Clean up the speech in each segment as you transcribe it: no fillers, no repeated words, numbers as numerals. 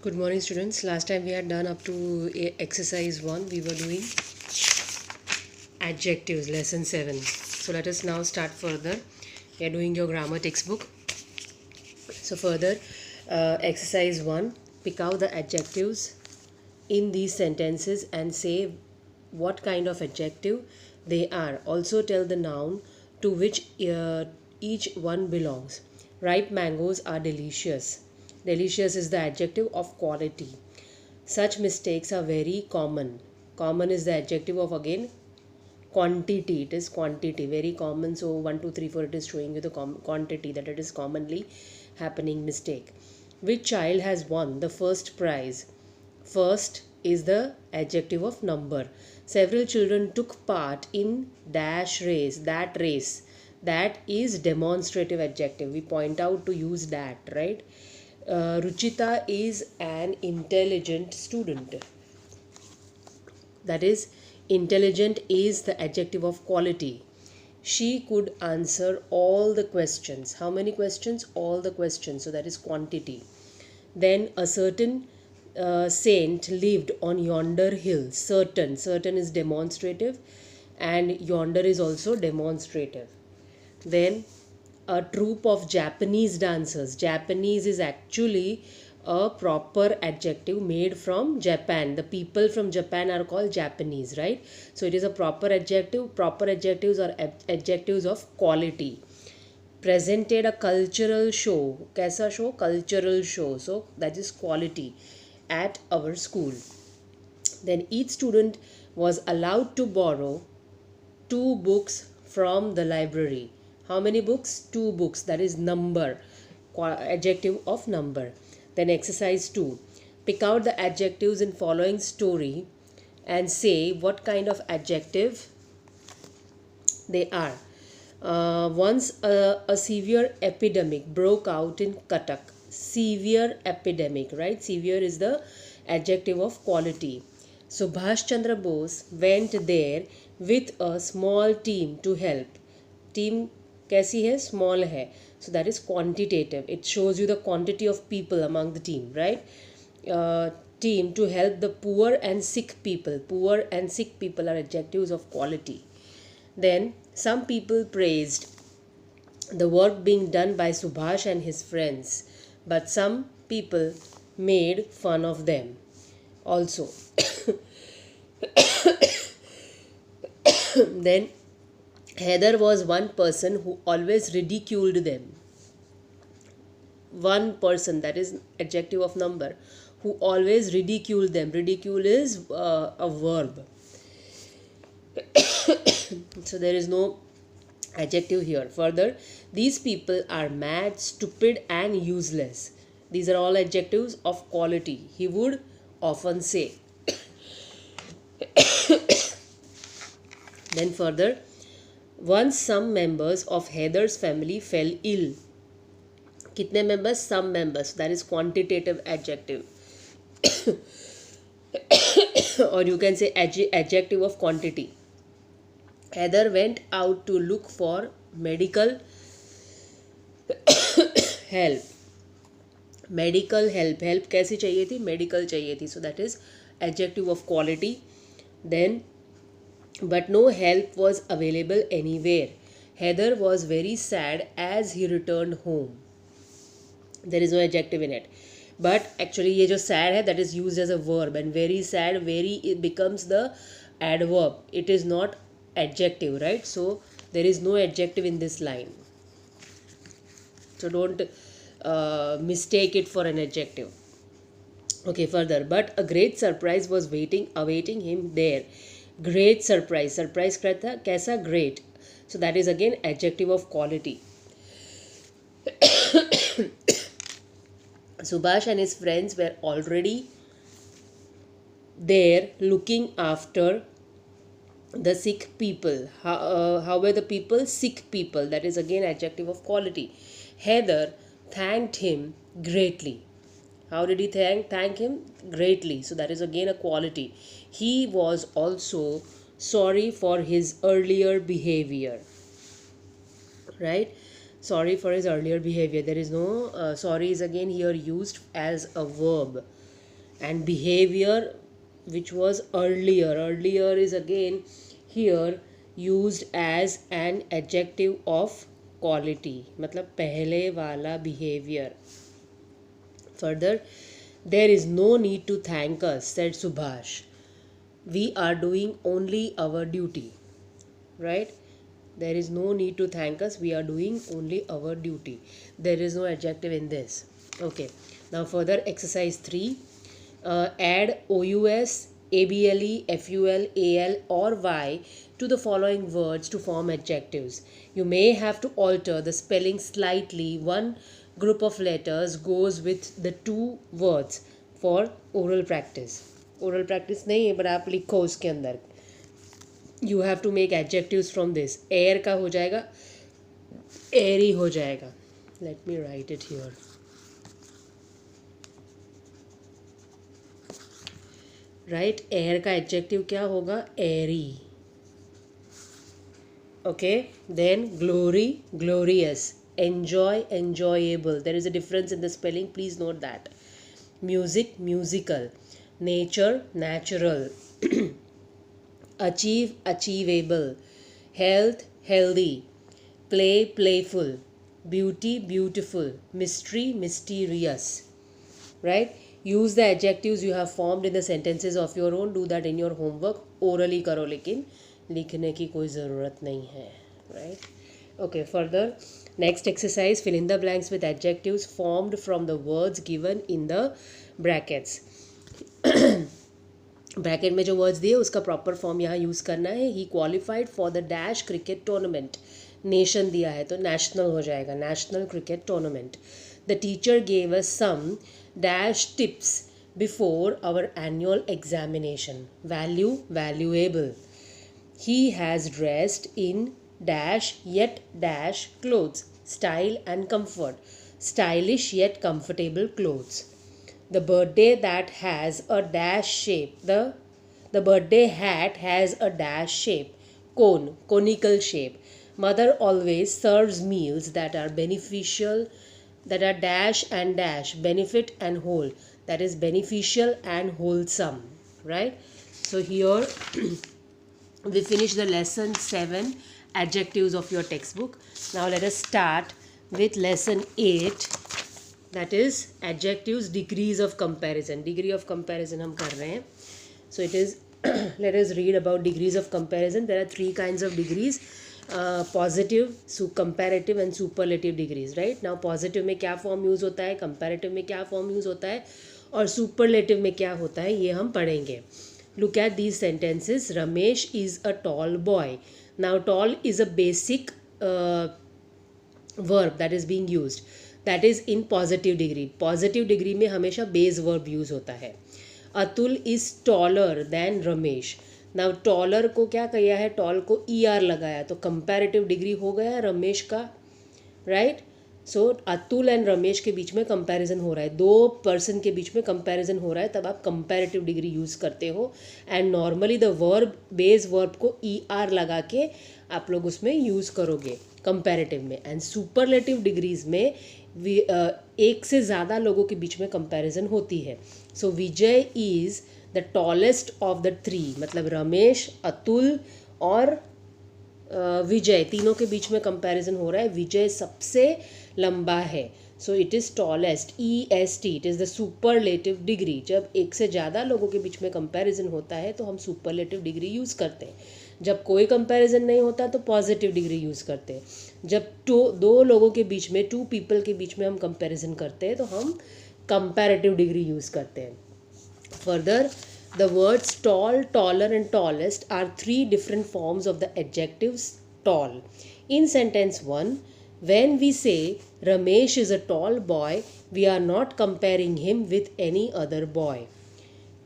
Good morning, students. Last time we had done up to exercise 1. We were doing adjectives, lesson 7. So let us now start further. We are doing your grammar textbook. So further, exercise 1. Pick out the adjectives in these sentences and say what kind of adjective they are. Also tell the noun to which each one belongs. Ripe mangoes are delicious. Delicious is the adjective of quality. Such mistakes are very common. Common is the adjective of again quantity. It is quantity, very common. So 1, 2, 3, 4, it is showing you the quantity that it is commonly happening mistake. Which child has won the first prize? First is the adjective of number. Several children took part in dash race. That is demonstrative adjective. We point out to use that, right? Ruchita is an intelligent student. That is, intelligent is the adjective of quality. She could answer all the questions. How many questions? All the questions. So that is quantity. Then a certain saint lived on yonder hill. Certain is demonstrative, and yonder is also demonstrative. Then a troupe of Japanese dancers. Japanese is actually a proper adjective made from Japan. The people from Japan are called Japanese, right? So it is a proper adjective. Proper adjectives are adjectives of quality. Presented a cultural show. Kaisa show? Cultural show. So that is quality at our school. Then each student was allowed to borrow 2 books from the library. How many books? 2 books. That is number. Adjective of number. Then exercise 2. Pick out the adjectives in following story and say what kind of adjective they are. Once a severe epidemic broke out in Cuttack. Severe epidemic, right? Severe is the adjective of quality. Subhash Chandra Bose went there with a small team to help. Team कैसी है? Small है. So that is quantitative. It shows you the quantity of people among the team, right? Team to help the poor and sick people. Poor and sick people are adjectives of quality. Then some people praised the work being done by Subhash and his friends, but some people made fun of them also. Then Heather was one person who always ridiculed them. One person, that is adjective of number, who always ridiculed them. Ridicule is a verb. So there is no adjective here. Further, these people are mad, stupid and useless. These are all adjectives of quality. He would often say. Then further, once some members of Heather's family fell ill. Kitne members? Some members. That is quantitative adjective. Or you can say adjective of quantity. Heather went out to look for medical help. Medical help. Help कैसी चाहिए थी? Medical चाहिए थी. So that is adjective of quality. Then, but no help was available anywhere. Heather was very sad as he returned home. There is no adjective in it. But actually ये जो sad है, that is used as a verb, and very sad, very, it becomes the adverb. It is not adjective, right? So there is no adjective in this line. So don't mistake it for an adjective. Okay, further. But a great surprise was awaiting him there. Great surprise. Surprise kaisa? Great. So that is again adjective of quality. Subhash and his friends were already there looking after the sick people. How were the people? Sick people. That is again adjective of quality. Heather thanked him greatly. How did he thank him? Greatly. So that is again a quality. He was also sorry for his earlier behavior. Right? Sorry for his earlier behavior. There is no sorry is again here used as a verb. and behavior, which was earlier. Earlier is again here used as an adjective of quality, मतलब पहले वाला behavior. Further, there is no need to thank us, said Subhash. We are doing only our duty. Right? There is no need to thank us. We are doing only our duty. There is no adjective in this. Okay. Now further, exercise 3. Add OUS, ABLE, FUL, AL or Y to the following words to form adjectives. You may have to alter the spelling slightly. One group of letters goes with the two words for oral practice. Oral practice नहीं है, but आप लिखो उसके अंदर. You have to make adjectives from this. Air का हो जाएगा, airy हो जाएगा. Let me write it here. Right? Air का adjective क्या होगा? Airy. Okay. Then glory, glorious. Enjoy, enjoyable. There is a difference in the spelling. Please note that. Music, musical. Nature, natural. Achieve, achievable. Health, healthy. Play, playful. Beauty, beautiful. Mystery, mysterious. Right? Use the adjectives you have formed in the sentences of your own. Do that in your homework. Orally करो, लेकिन लिखने की कोई ज़रूरत नहीं है. Right? Okay, further. Next exercise, fill in the blanks with adjectives formed from the words given in the brackets. Bracket में जो वर्ड्स दिए उसका प्रॉपर फॉर्म यहाँ यूज़ करना है. He qualified for the dash cricket tournament. Nation दिया है तो नेशनल हो जाएगा, national cricket tournament. The teacher gave us some dash tips before our annual examination. Value, valuable. He has dressed in dash yet dash clothes. Style and comfort. Stylish yet comfortable clothes. The birthday that has a dash shape. The birthday hat has a dash shape. Cone, conical shape. Mother always serves meals that are beneficial, that are dash and dash, benefit and whole. That is beneficial and wholesome. Right? So here we finish the lesson 7 adjectives of your textbook. Now let us start with lesson 8. That is adjectives, degrees of comparison. Degree of comparison हम कर रहे हैं. So it is let us read about degrees of comparison. There are 3 kinds of degrees. Positive, comparative and superlative degrees. Right? Now positive में क्या form use होता है, comparative में क्या form use होता है और superlative में क्या होता है, ये हम पढ़ेंगे. Look at these sentences. Ramesh is a tall boy. Now tall is a basic verb that is being used. That is in positive degree. Positive degree में हमेशा base verb use होता है. Atul is taller than Ramesh. Now taller को क्या किया है, tall को ER लगाया तो comparative degree हो गया रमेश का. Right? So Atul and Ramesh के बीच में कंपैरिजन हो रहा है, 2 पर्सन के बीच में कंपैरिजन हो रहा है, तब आप कंपैरेटिव डिग्री यूज़ करते हो. And normally the verb, base verb को ER लगा के आप लोग उसमें यूज़ करोगे कंपैरेटिव में. एंड सुपरलेटिव डिग्रीज में एक से ज़्यादा लोगों के बीच में कंपैरिजन होती है. So Vijay is the tallest of the 3. मतलब रमेश, अतुल और विजय तीनों के बीच में कंपैरिजन हो रहा है. विजय सबसे लंबा है. So it is tallest, EST. It is the superlative degree. जब एक से ज़्यादा लोगों के बीच में कंपैरिजन होता है तो हम सुपरलेटिव डिग्री यूज़ करते हैं. जब कोई कंपैरिजन नहीं होता तो पॉजिटिव डिग्री यूज़ करते हैं. जब 2 लोगों के बीच में, 2 पीपल के बीच में हम कंपैरिजन करते हैं तो हम कंपैरेटिव डिग्री यूज़ करते हैं. Further, the words tall, taller and tallest are 3 different forms of the adjectives tall. In sentence 1, when we say Ramesh is a tall boy, we are not comparing him with any other boy.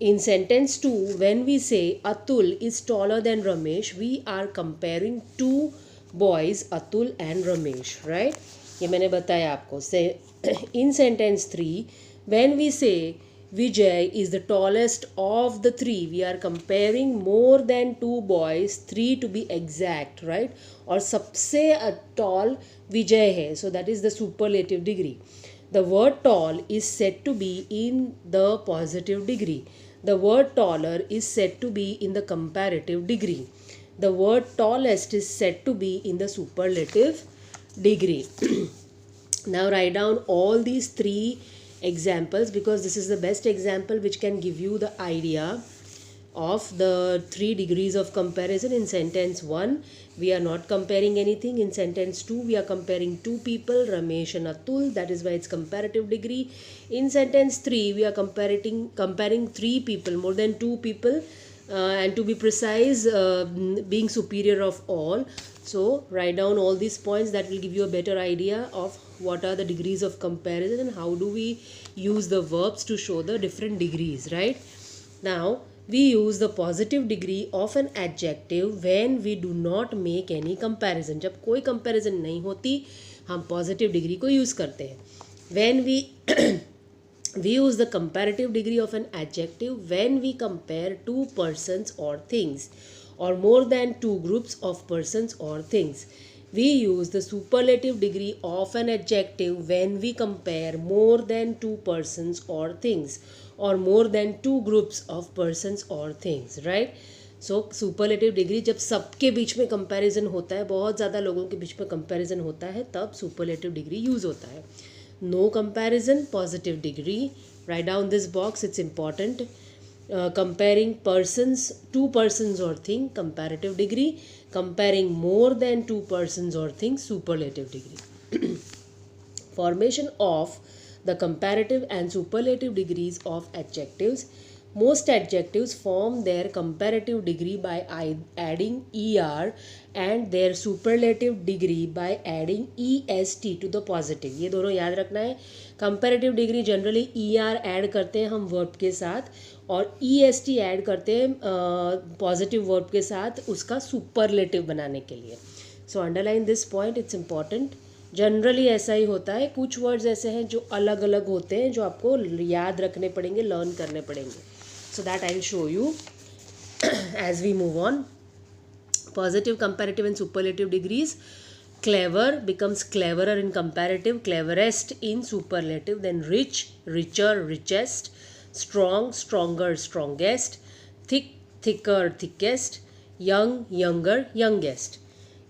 In sentence 2, when we say Atul is taller than Ramesh, we are comparing 2 boys, Atul and Ramesh. Right? ये मैंने बताया आपको. Say in sentence 3, when we say Vijay is the tallest of the 3, we are comparing more than 2 boys, 3 to be exact, right? और सबसे tall Vijay है, so that is the superlative degree. The word tall is said to be in the positive degree. The word taller is said to be in the comparative degree. The word tallest is said to be in the superlative degree. Now write down all these three examples, because this is the best example which can give you the idea of the 3 degrees of comparison. In sentence 1 we are not comparing anything. In sentence 2 we are comparing two people, Ramesh and Atul, that is why it's comparative degree. In sentence 3 we are comparing 3 people, more than 2 people, and to be precise, being superior of all. So write down all these points, that will give you a better idea of what are the degrees of comparison and how do we use the verbs to show the different degrees, right? Now we use the positive degree of an adjective when we do not make any comparison. जब कोई comparison नहीं होती हम positive degree को use करते हैं. When we use the comparative degree of an adjective when we compare two persons or things, or more than two groups of persons or things. We use the superlative degree of an adjective when we compare more than two persons or things, or more than two groups of persons or things, right? So superlative degree जब सबके बीच में comparison होता है, बहुत ज़्यादा लोगों के बीच में comparison होता है, तब superlative degree use होता है. No comparison, positive degree. Write down this box, it's important. Comparing persons, two persons or thing, comparative degree. Comparing more than two persons or things, superlative degree. Formation of the comparative and superlative degrees of adjectives. Most adjectives form their comparative degree by adding er and their superlative degree by adding est to the positive. ये दोनों याद रखना है. comparative degree generally er add करते हैं हम verb के साथ, और est ऐड करते हैं positive verb के साथ उसका superlative बनाने के लिए. So underline this point, it's important. Generally ऐसा ही होता है. कुछ वर्ड्स ऐसे हैं जो अलग अलग होते हैं, जो आपको याद रखने पड़ेंगे, लर्न करने पड़ेंगे. So that I'll show you as we move on. Positive, comparative and superlative degrees. Clever becomes cleverer in comparative, cleverest in superlative. Then rich, richer, richest. Strong, stronger, strongest. Thick, thicker, thickest. Young, younger, youngest.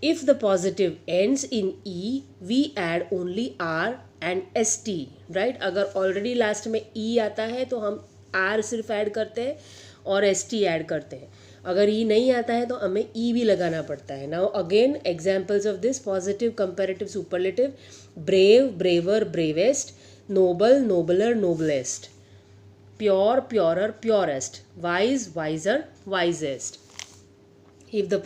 If the positive ends in e, we add only r and st, right? अगर already last में e आता है तो हम r सिर्फ add करते हैं और st ऐड करते हैं. अगर e नहीं आता है तो हमें e भी लगाना पड़ता है. Now again examples of this: positive, comparative, superlative. Brave, braver, bravest. Noble, nobler, noblest. Pure, purer, purest. Wise, wiser, wisest. If the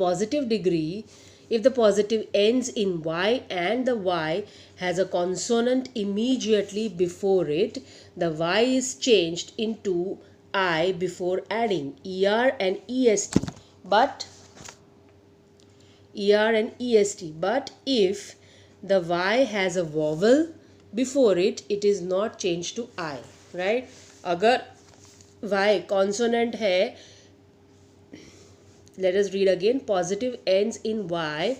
positive ends in y and the y has a consonant immediately before it, the y is changed into I before adding er and est. But if the y has a vowel before it, it is not changed to I, right? अगर y consonant है, let us read again. Positive ends in y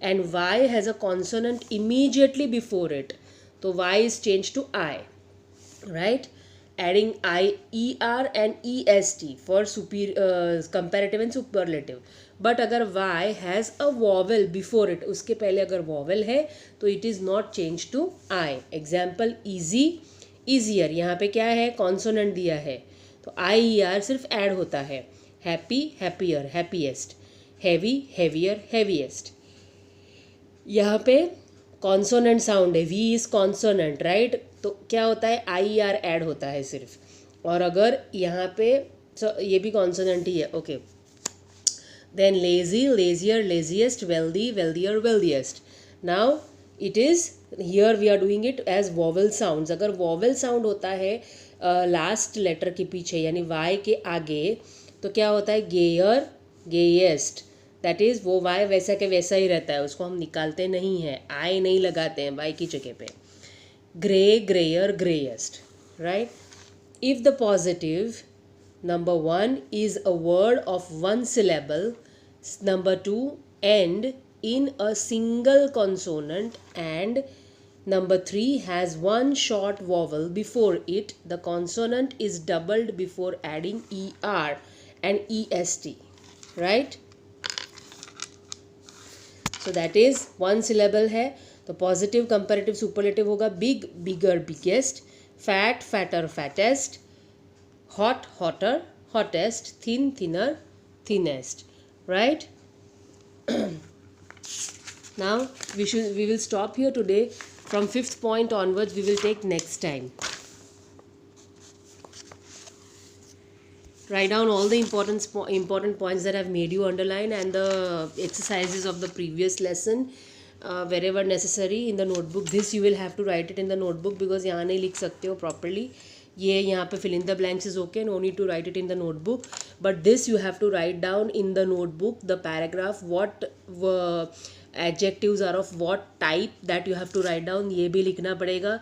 and y has a consonant immediately before it, so y is changed to I, right? Adding I, er and est for comparative and superlative. But अगर y has a vowel before it, उसके पहले अगर vowel है तो it is not changed to I. Example: easy, easier. यहाँ पे क्या है? consonant दिया है तो I सिर्फ add होता है. Happy, happier, happiest. Heavy, heavier, heaviest. यहाँ पे कॉन्सोनेंट साउंड है, वी इज कॉन्सोनेंट, राइट? तो क्या होता है? आई आर ऐड होता है सिर्फ. और अगर यहाँ पे ये भी कॉन्सोनेंट ही है, okay. Then lazy, lazier, laziest. Wealthy, wealthier, wealthiest. Now it is here we are doing it as vowel sounds. अगर वॉवल साउंड होता है लास्ट लेटर के पीछे यानी वाई के आगे, तो क्या होता है? गेयर, गेएस्ट. दैट इज़ वो वाई वैसा के वैसा ही रहता है, उसको हम निकालते नहीं हैं, आई नहीं लगाते हैं वाई की जगह पे. Grey, greyer, greyest, right? If the positive number 1 is a word of 1 syllable, number 2 end in a single consonant, and Number 3 has one short vowel before it. The consonant is doubled before adding er and est. Right? So that is one syllable है. तो positive comparative superlative होगा big bigger biggest, fat fatter fattest, hot hotter hottest, thin thinner thinnest. Right? Now we will stop here today. From 5th point onwards we will take next time. Write down all the important points that I've made you underline and the exercises of the previous lesson wherever necessary in the notebook. This you will have to write it in the notebook because यहाँ नहीं लिख सकते हो properly. ये यहाँ पे fill in the blanks is okay, no need to write it in the notebook, but this you have to write down in the notebook, the paragraph, what adjectives are of what type, that you have to write down. ये भी लिखना पड़ेगा.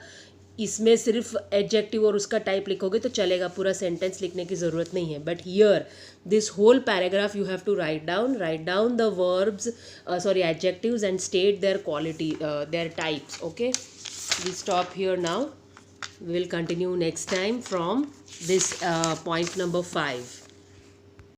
इसमें सिर्फ adjective और उसका type लिखोगे तो चलेगा, पूरा सेंटेंस लिखने की ज़रूरत नहीं है. But here this whole paragraph you have to write down the verbs, sorry adjectives, and state their quality, their types. Okay, we stop here now. We will continue next time from this point number 5.